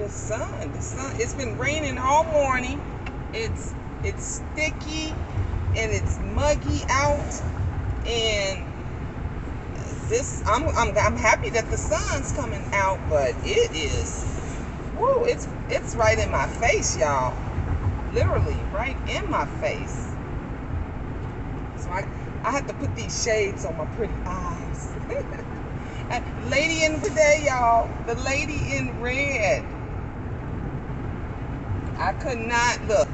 The sun. It's been raining all morning. It's sticky and it's muggy out. And I'm happy that the sun's coming out, but it is, woo, it's right in my face, y'all. Literally right in my face. So I had to put these shades on my pretty eyes. Lady in today, y'all. The lady in red. I could not look.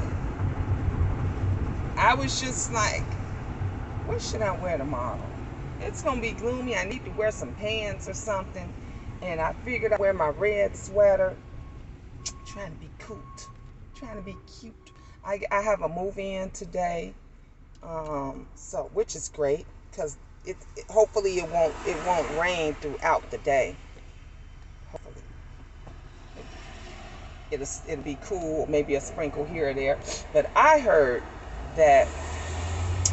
I was just like, what should I wear tomorrow? It's gonna be gloomy. I need to wear some pants or something. And I figured I'd wear my red sweater. Trying to be cute. Trying to be cute. I have a move-in today. So which is great, because hopefully it won't rain throughout the day. Hopefully. It'll be cool, maybe a sprinkle here or there. But I heard that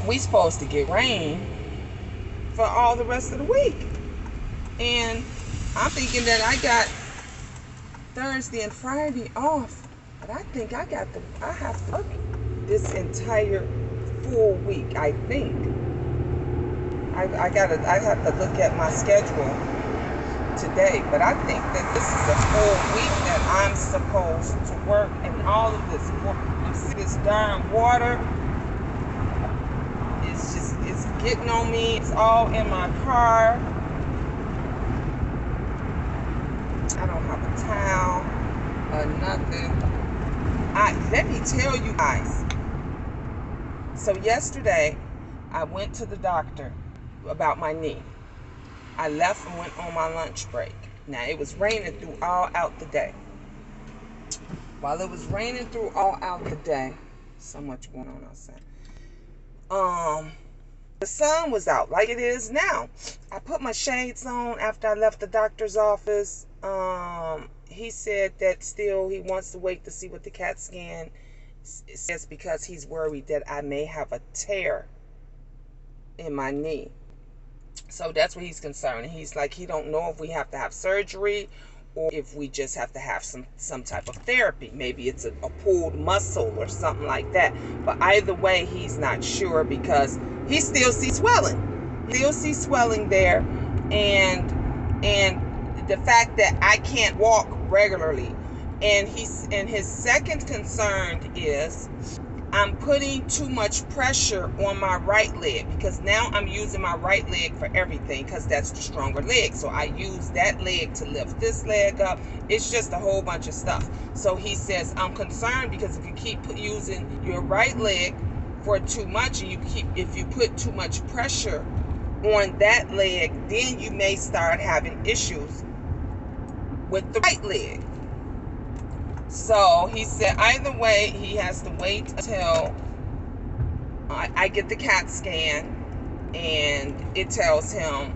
we supposed to get rain for all the rest of the week. And I'm thinking that I got Thursday and Friday off. But I think I have to work this entire full week, I think. I have to look at my schedule today, but I think that this is a full week that I'm supposed to work, and all of this, you see this darn water, it's getting on me. It's all in my car. I don't have a towel or nothing. Let me tell you guys. So yesterday, I went to the doctor about my knee. I left and went on my lunch break. Now, it was raining throughout the day. While it was raining throughout the day, so much going on outside. The sun was out like it is now. I put my shades on after I left the doctor's office. He said that still he wants to wait to see what the CAT scan says, because he's worried that I may have a tear in my knee. So that's what he's concerned. He's like, he don't know if we have to have surgery or if we just have to have some type of therapy. Maybe it's a pulled muscle or something like that. But either way, he's not sure, because he still sees swelling. He still sees swelling there, and the fact that I can't walk regularly. And his second concern is I'm putting too much pressure on my right leg, because now I'm using my right leg for everything, because that's the stronger leg. So I use that leg to lift this leg up. It's just a whole bunch of stuff. So he says, I'm concerned because if you keep using your right leg for too much, and if you put too much pressure on that leg, then you may start having issues with the right leg. So he said either way, he has to wait until I get the CAT scan, and it tells him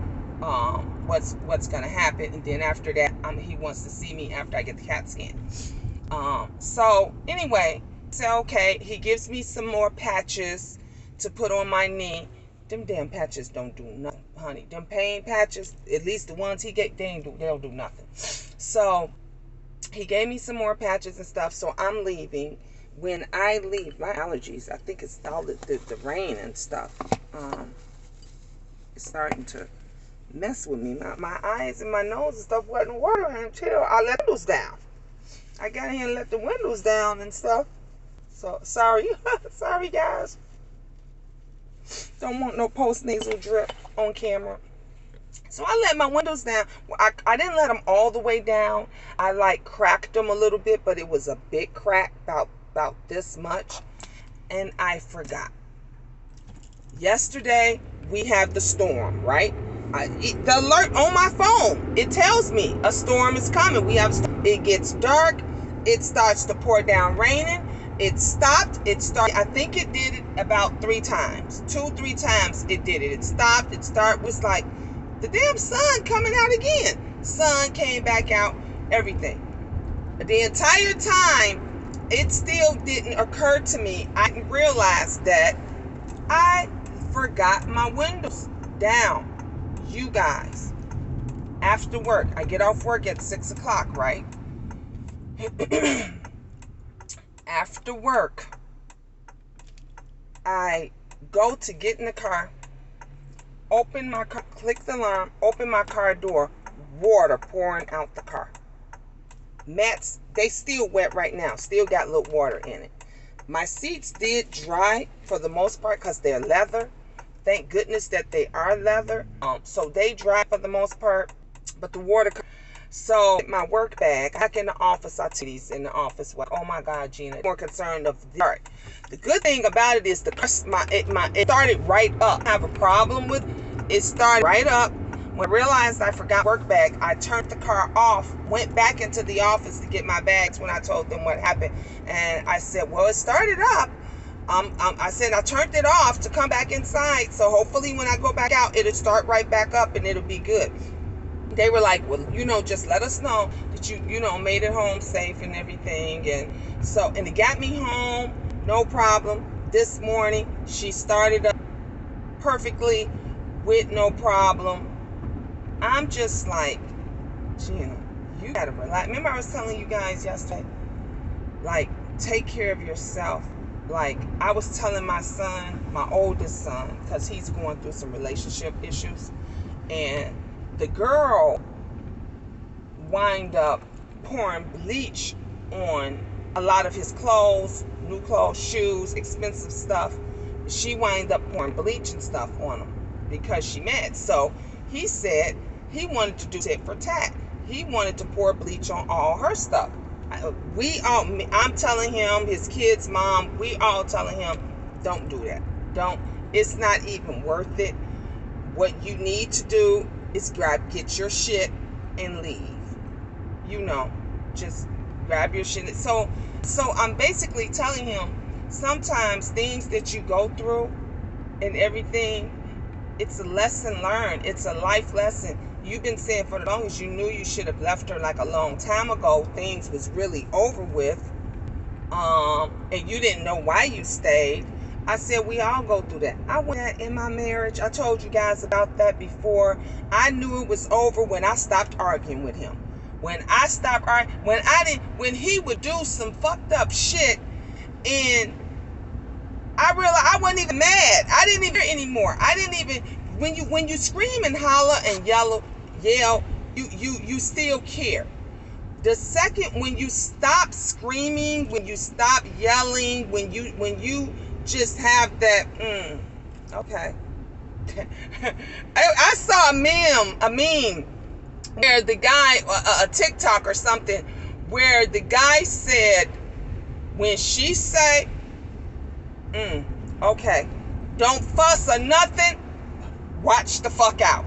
what's going to happen. And then after that, he wants to see me after I get the CAT scan. So anyway, so okay, he gives me some more patches to put on my knee. Them damn patches don't do nothing, honey. Them pain patches, at least the ones he gave, they'll do nothing. So he gave me some more patches and stuff, so I'm leaving. When I leave, my allergies, I think it's all the rain and stuff. It's starting to mess with me. My eyes and my nose and stuff wasn't watering until I let the windows down. I got here and let the windows down and stuff. So, sorry. Sorry, guys. Don't want no post-nasal drip on camera. So I let my windows down. I didn't let them all the way down. I like cracked them a little bit, but it was a big crack, about this much. And I forgot. Yesterday, we have the storm, right? The alert on my phone, it tells me a storm is coming. It gets dark. It starts to pour down raining. It stopped. I think it did it about 3 times. 2-3 times it did it. It stopped. It started. Was like, the damn sun coming out again. Sun came back out. Everything. The entire time, it still didn't occur to me. I didn't realize that I forgot my windows down. You guys. After work. I get off work at 6 o'clock, right? After work, I go to get in the car, open my car, click the alarm, open my car door, water pouring out the car. Mats, they still wet right now, still got a little water in it. My seats did dry for the most part because they're leather. Thank goodness that they are leather. So they dry for the most part, but the water. So my work bag, back in the office, I these in the office. Like, oh my God, Gina, more concerned of the art. The good thing about it is it started right up. I have a problem with it. Started right up. When I realized I forgot work bag, I turned the car off, went back into the office to get my bags when I told them what happened. And I said, well, it started up. I said I turned it off to come back inside. So hopefully when I go back out, it'll start right back up and it'll be good. They were like, well, just let us know that you made it home safe and everything. And it got me home, no problem. This morning, she started up perfectly with no problem. I'm just like, Gina, you gotta relax. Remember I was telling you guys yesterday, like, take care of yourself. Like, I was telling my son, my oldest son, because he's going through some relationship issues, and the girl wind up pouring bleach on a lot of his clothes, new clothes, shoes, expensive stuff. She wind up pouring bleach and stuff on him because she mad. So he said he wanted to do tit for tat. He wanted to pour bleach on all her stuff. I'm telling him, his kid's mom, we all telling him, don't do that. Don't. It's not even worth it. What you need to do is get your shit and leave. Just grab your shit. So I'm basically telling him, sometimes things that you go through and everything, it's a lesson learned. It's a life lesson. You've been saying for the longest, you knew you should have left her like a long time ago. Things was really over with. And you didn't know why you stayed. I said we all go through that. I went that in my marriage. I told you guys about that before. I knew it was over when I stopped arguing with him. When I stopped arguing, when he would do some fucked up shit, and I realized I wasn't even mad. I didn't even hear anymore. I didn't even, when you scream and holler and yell, you still care. The second when you stop screaming, when you stop yelling, when you just have that, okay. I saw a meme where the guy, a TikTok or something, where the guy said, when she say, okay, don't fuss or nothing, watch the fuck out.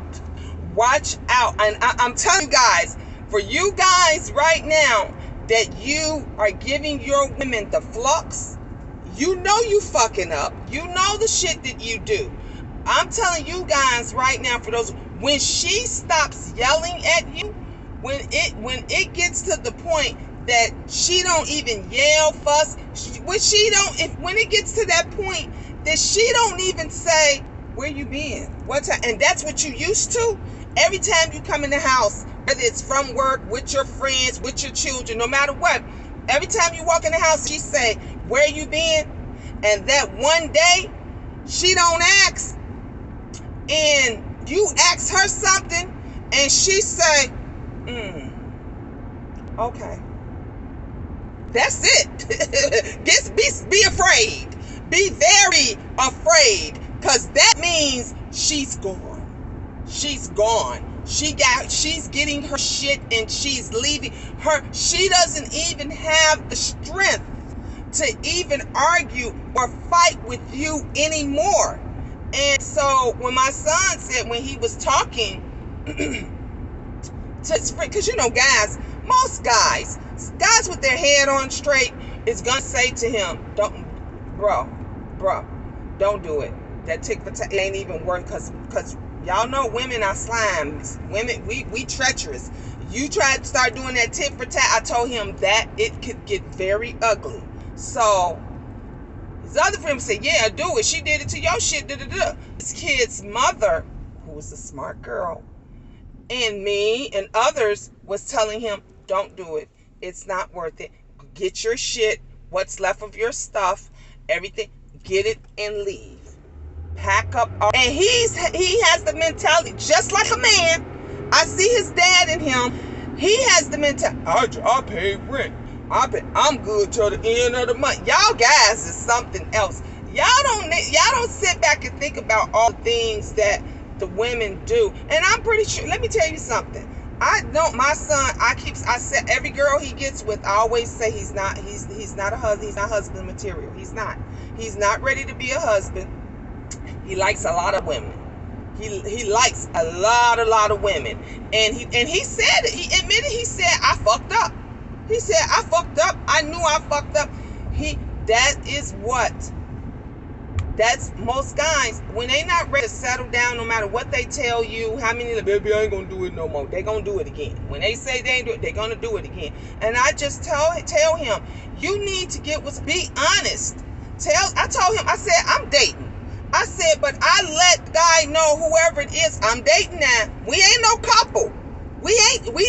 Watch out. And I'm telling you guys, for you guys right now that you are giving your women the flux, you know you fucking up. You know the shit that you do. I'm telling you guys right now, for those, when she stops yelling at you, when it gets to the point that she don't even yell, fuss, when it gets to that point that she don't even say, where you been? What time? And that's what you used to. Every time you come in the house, whether it's from work, with your friends, with your children, no matter what, every time you walk in the house, she say, where you been? And that one day, she don't ask, and you ask her something, and she say, okay. That's it. Be afraid. Be very afraid, because that means she's gone. She's gone. She's getting her shit and she's leaving her. She doesn't even have the strength to even argue or fight with you anymore. And so when my son said, when he was talking to his friend, because guys, most guys with their head on straight is gonna say to him, bro, don't do it. That tick for tat ain't even worth, because y'all know women are slime. Women, we treacherous. You try to start doing that tit for tat, I told him that it could get very ugly. So his other friend said, yeah, do it. She did it to your shit. This kid's mother, who was a smart girl, and me and others was telling him, don't do it. It's not worth it. Get your shit, what's left of your stuff, everything, get it and leave. Pack up. And he has the mentality, just like a man. I see his dad in him. He has the mentality. I pay rent. I'm good till the end of the month. Y'all guys is something else. Y'all don't sit back and think about all the things that the women do. And I'm pretty sure, let me tell you something. I know my son, I said every girl he gets with, I always say he's not a husband, he's not husband material. He's not ready to be a husband. He likes a lot of women. He likes a lot of women. And he said it. He admitted, he said, I fucked up. He said, I fucked up. I knew I fucked up. That's most guys, when they not ready to settle down, no matter what they tell you, how many, baby, I ain't gonna do it no more. They gonna do it again. When they say they ain't do it, they gonna do it again. And I just tell him, you need to be honest. I told him, I said, I'm dating. I said, but I let the guy know, whoever it is, I'm dating now. We ain't no couple. We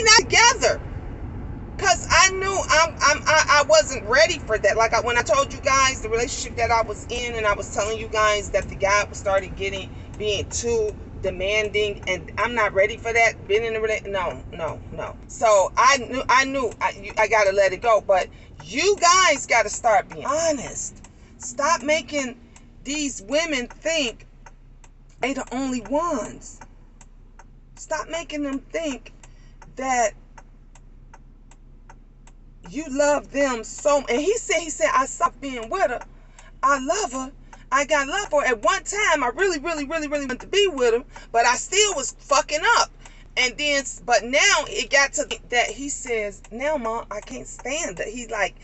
not together. Cause I knew I wasn't ready for that. Like when I told you guys the relationship that I was in, and I was telling you guys that the guy started being too demanding, and I'm not ready for that. Being in a relationship, no. So I knew I gotta let it go. But you guys gotta start being honest. Stop making these women think they the only ones. Stop making them think that you love them so. And he said, I stopped being with her. I love her. I got love for her. At one time, I really wanted to be with her, but I still was fucking up. And then, but now it got to that he says, now, Mom, I can't stand her. He's like,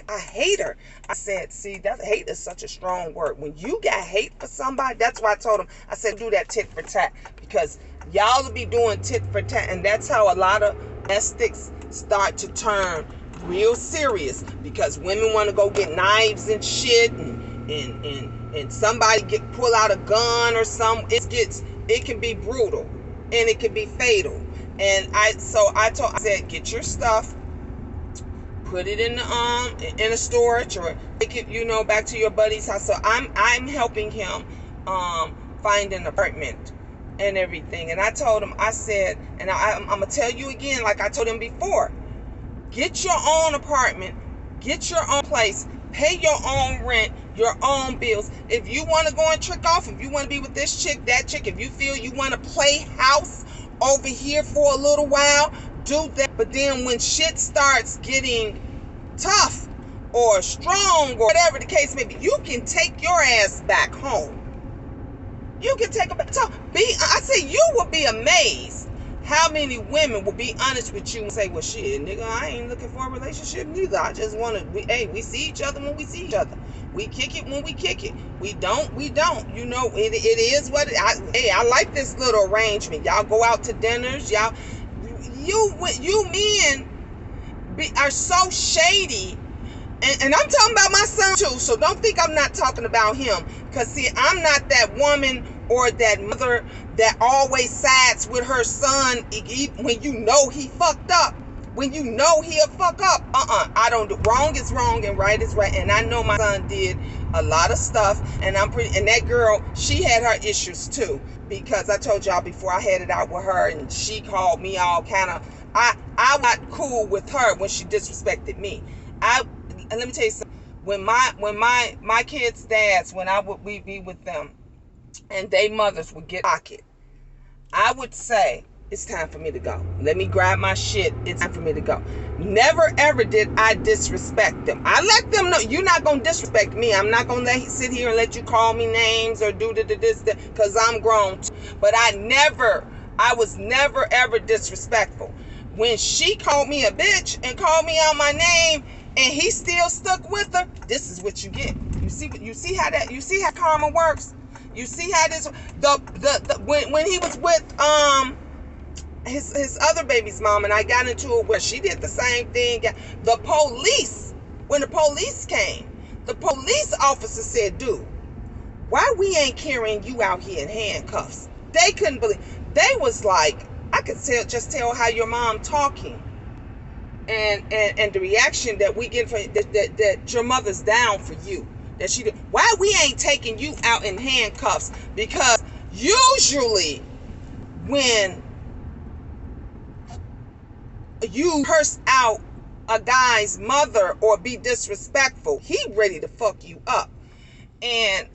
I hate her. I said, see, that hate is such a strong word. When you got hate for somebody, that's why I told him, I said, do that tit for tat, because y'all will be doing tit for tat. And that's how a lot of domestics start to turn real serious, because women want to go get knives and shit, and somebody pull out a gun or something. It can be brutal. And it can be fatal. And I said, get your stuff, put it in a storage, or take it, back to your buddy's house. So I'm helping him find an apartment and everything. And I told him, I said, and I'm gonna tell you again, like I told him before, get your own apartment, get your own place, pay your own rent, your own bills. If you want to go and trick off, if you want to be with this chick, that chick, if you feel you want to play house over here for a little while, do that. But then when shit starts getting tough or strong or whatever the case may be, you can take your ass back home. You can take them back. So I say, you will be amazed how many women will be honest with you and say, well, shit, nigga, I ain't looking for a relationship neither. I just want to, we see each other when we see each other. We kick it when we kick it. We don't. It is what I like this little arrangement. Y'all go out to dinners. You men are so shady. And I'm talking about my son too. So don't think I'm not talking about him. Because see, I'm not that woman or that mother that always sides with her son when you know he fucked up. When you know he'll fuck up. I don't do. Wrong is wrong and right is right. And I know my son did a lot of stuff. And and that girl, she had her issues too. Because I told y'all before, I had it out with her and she called me all kind of. I got cool with her when she disrespected me. And let me tell you something. When my kids' dads, when we be with them, and they mothers would get pocket, I would say, it's time for me to go. Let me grab my shit. It's time for me to go. Never ever did I disrespect them. I let them know, you're not going to disrespect me. I'm not going to sit here and let you call me names or do this, because I'm grown. But I was never ever disrespectful. When she called me a bitch and called me out my name, and he still stuck with her, this is what you get. You see how karma works? You see how this when he was with his other baby's mom, and I got into it where she did the same thing. The police, when the police came, the police officer said, dude, why we ain't carrying you out here in handcuffs? They couldn't believe. They was like, I could just tell how your mom talking. and the reaction that we get from that your mother's down for you, that she did. Why we ain't taking you out in handcuffs? Because usually when you curse out a guy's mother or be disrespectful, he ready to fuck you up. And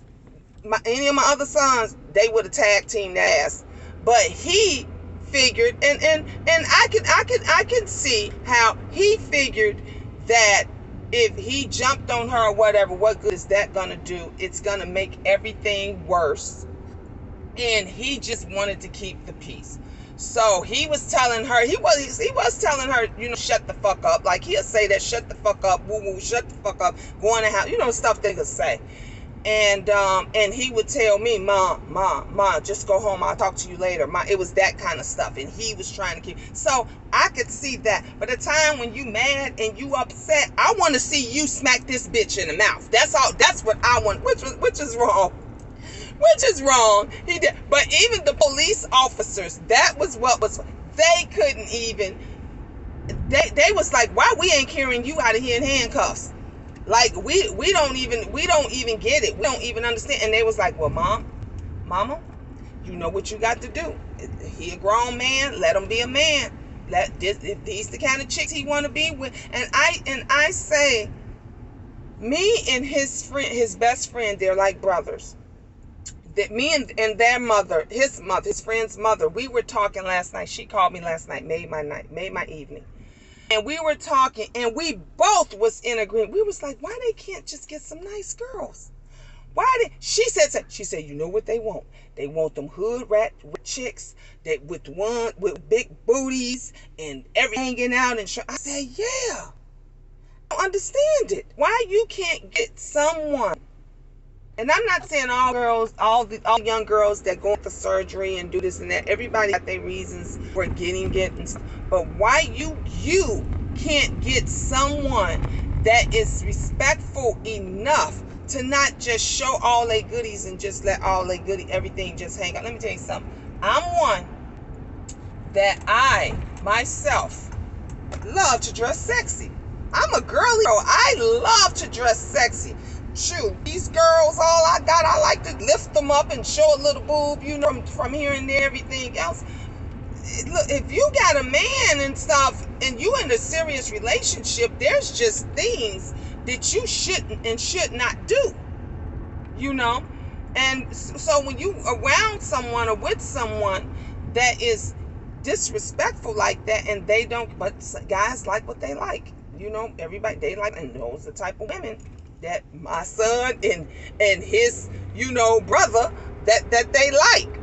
any of my other sons, they would have tag teamed ass, but he figured, and I can see how he figured that if he jumped on her or whatever, what good is that gonna do? It's gonna make everything worse. And he just wanted to keep the peace. So he was telling her, he was telling her, shut the fuck up. Like he'll say that, shut the fuck up, woo woo, shut the fuck up, go in the house, stuff they could say. And he would tell me, Ma, just go home, I'll talk to you later. It was that kind of stuff. And he was trying to keep, so I could see that. But the time when you mad and you upset, I want to see you smack this bitch in the mouth. That's all. That's what I want, which is wrong. Which is wrong. He did. But even the police officers, that was what was, they couldn't even, they was like, why we ain't carrying you out of here in handcuffs? Like we don't even get it. We don't even understand. And they was like, well, mama, you know what you got to do. He a grown man. Let him be a man. If these the kind of chicks he want to be with. And I say, me and his friend, his best friend, they're like brothers. That me and their mother, his friend's mother, we were talking last night. She called me last night, made my evening. And we were talking, and we both was in agreement. We was like, why they can't just get some nice girls? She said, you know what they want? They want them hood rat chicks that with big booties and everything hanging out. And I said, yeah. I don't understand it. Why you can't get someone? And I'm not saying all girls, all young girls that go for surgery and do this and that. Everybody got their reasons for getting it. But why you can't get someone that is respectful enough to not just show all their goodies and just let all their everything just hang out? Let me tell you something. I'm one that I myself love to dress sexy. I'm a girly girl. I love to dress sexy. Shoot, these girls, all I got, I like to lift them up and show a little boob, from here and there, everything else. Look, if you got a man and stuff, and you in a serious relationship, there's just things that you shouldn't and should not do, And so when you around someone or with someone that is disrespectful like that, and they don't, but guys like what they like, everybody, they like, and those the type of women that my son and his brother that they like.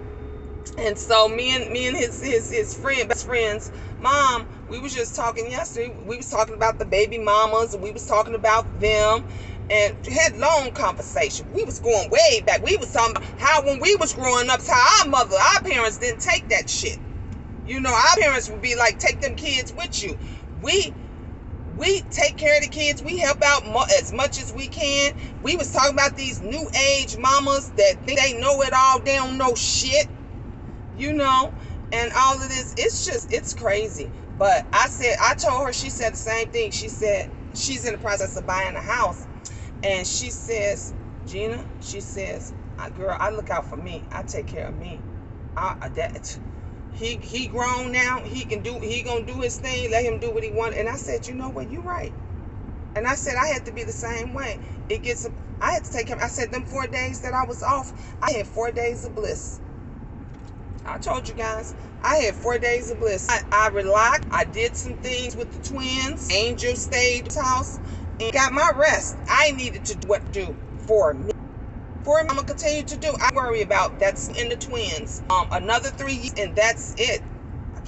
And so me and his friend, best friend's mom, we was just talking yesterday. We was talking about the baby mamas, and we was talking about them, and had long conversation. We was going way back. We was talking about how when we was growing up, how our parents didn't take that shit. Our parents would be like, take them kids with you. We take care of the kids. We help out as much as we can. We was talking about these new age mamas that think they know it all. They don't know shit, and all of this. It's crazy. But I told her, she said the same thing. She said she's in the process of buying a house. And she says, Gina, she says, girl, I look out for me. I take care of me. He grown now. He gonna do his thing. Let him do what he want. And I said, you know what? You're right. And I said, I had to be the same way. I had to take him. I said, them 4 days that I was off, I had 4 days of bliss. I told you guys, I had 4 days of bliss. I relaxed. I did some things with the twins. Angel stayed at the house and got my rest. I needed to do what to do for me. I'm gonna continue to do. I worry about that's in the twins. Another 3 years and that's it.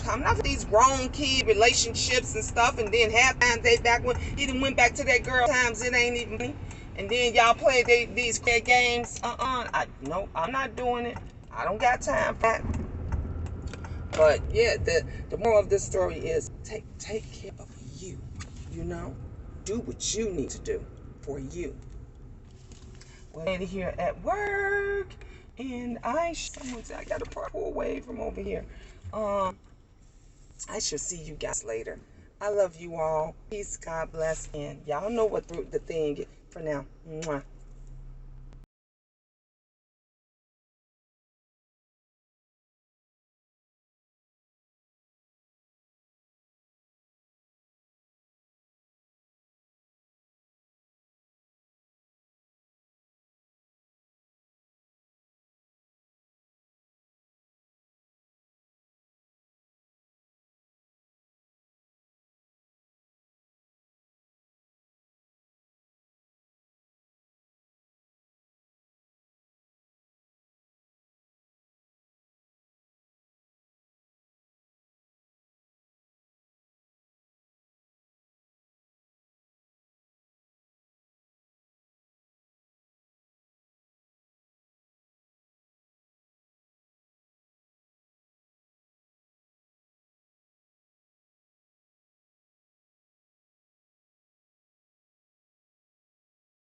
I'm not for these grown kid relationships and stuff. And then half time they back when he done went back to that girl times it ain't even me. And then y'all play these games. No, I'm not doing it. I don't got time for that. But yeah, the moral of this story is take care of you. Do what you need to do for you. Lady here at work, and someone said I got to pull away from over here. I shall see you guys later. I love you all. Peace, God bless, and y'all know what the thing for now. Mwah.